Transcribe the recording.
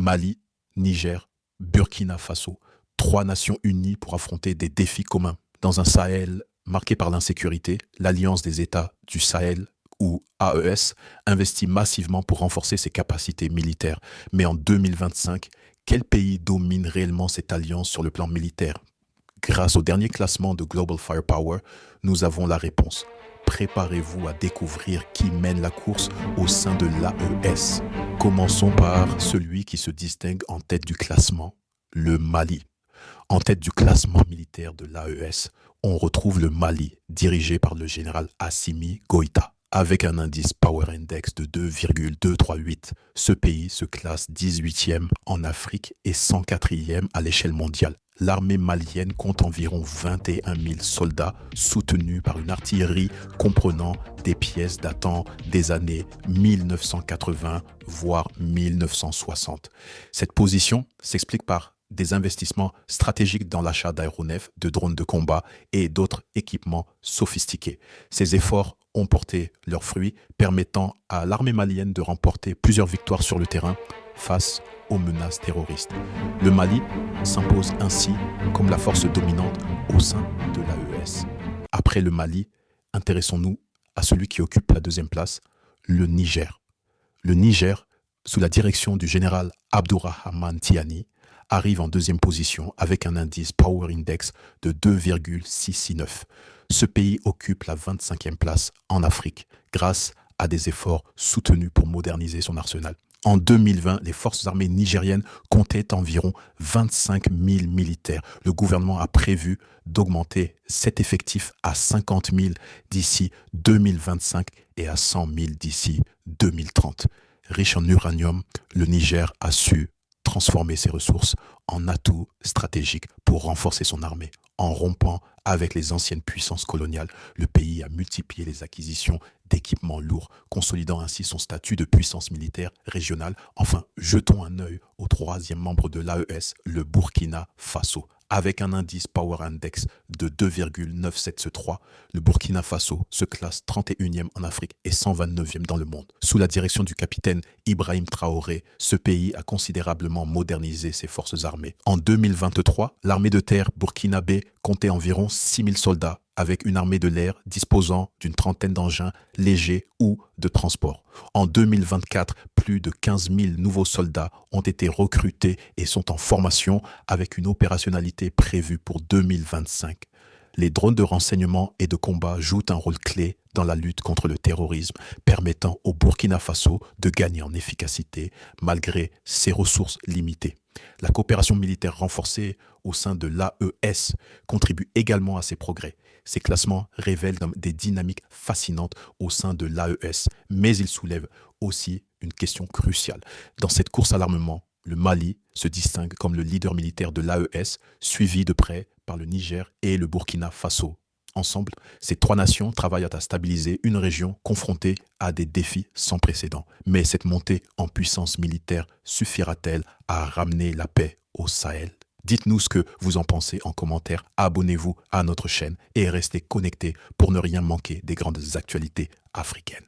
Mali, Niger, Burkina Faso, trois nations unies pour affronter des défis communs. Dans un Sahel marqué par l'insécurité, l'Alliance des États du Sahel, ou AES, investit massivement pour renforcer ses capacités militaires. Mais en 2025, quel pays domine réellement cette alliance sur le plan militaire? Grâce au dernier classement de Global Firepower, nous avons la réponse. Préparez-vous à découvrir qui mène la course au sein de l'AES. Commençons par celui qui se distingue en tête du classement, le Mali. En tête du classement militaire de l'AES, on retrouve le Mali, dirigé par le général Assimi Goïta. Avec un indice Power Index de 2,238, ce pays se classe 18e en Afrique et 104e à l'échelle mondiale. L'armée malienne compte environ 21 000 soldats soutenus par une artillerie comprenant des pièces datant des années 1980 voire 1960. Cette position s'explique par des investissements stratégiques dans l'achat d'aéronefs, de drones de combat et d'autres équipements sophistiqués. Ces efforts ont porté leurs fruits, permettant à l'armée malienne de remporter plusieurs victoires sur le terrain face aux menaces terroristes. Le Mali s'impose ainsi comme la force dominante au sein de l'AES. Après le Mali, intéressons-nous à celui qui occupe la deuxième place, le Niger. Le Niger, sous la direction du général Abdourahmane Tiani, arrive en deuxième position avec un indice Power Index de 2,669. Ce pays occupe la 25e place en Afrique grâce à des efforts soutenus pour moderniser son arsenal. En 2020, les forces armées nigériennes comptaient environ 25 000 militaires. Le gouvernement a prévu d'augmenter cet effectif à 50 000 d'ici 2025 et à 100 000 d'ici 2030. Riche en uranium, le Niger a su transformer ses ressources en atouts stratégiques pour renforcer son armée. En rompant avec les anciennes puissances coloniales, le pays a multiplié les acquisitions d'équipements lourds, consolidant ainsi son statut de puissance militaire régionale. Enfin, jetons un œil au troisième membre de l'AES, le Burkina Faso. Avec un indice Power Index de 2,973, le Burkina Faso se classe 31e en Afrique et 129e dans le monde. Sous la direction du capitaine Ibrahim Traoré, ce pays a considérablement modernisé ses forces armées. En 2023, l'armée de terre burkinabé comptait environ 6 000 soldats, avec une armée de l'air disposant d'une trentaine d'engins légers ou de transport. En 2024, plus de 15 000 nouveaux soldats ont été recrutés et sont en formation avec une opérationnalité prévue pour 2025. Les drones de renseignement et de combat jouent un rôle clé dans la lutte contre le terrorisme, permettant au Burkina Faso de gagner en efficacité malgré ses ressources limitées. La coopération militaire renforcée au sein de l'AES contribue également à ces progrès. Ces classements révèlent des dynamiques fascinantes au sein de l'AES, mais ils soulèvent aussi une question cruciale. Dans cette course à l'armement, le Mali se distingue comme le leader militaire de l'AES, suivi de près par le Niger et le Burkina Faso. Ensemble, ces trois nations travaillent à stabiliser une région confrontée à des défis sans précédent. Mais cette montée en puissance militaire suffira-t-elle à ramener la paix au Sahel? Dites-nous ce que vous en pensez en commentaire, abonnez-vous à notre chaîne et restez connectés pour ne rien manquer des grandes actualités africaines.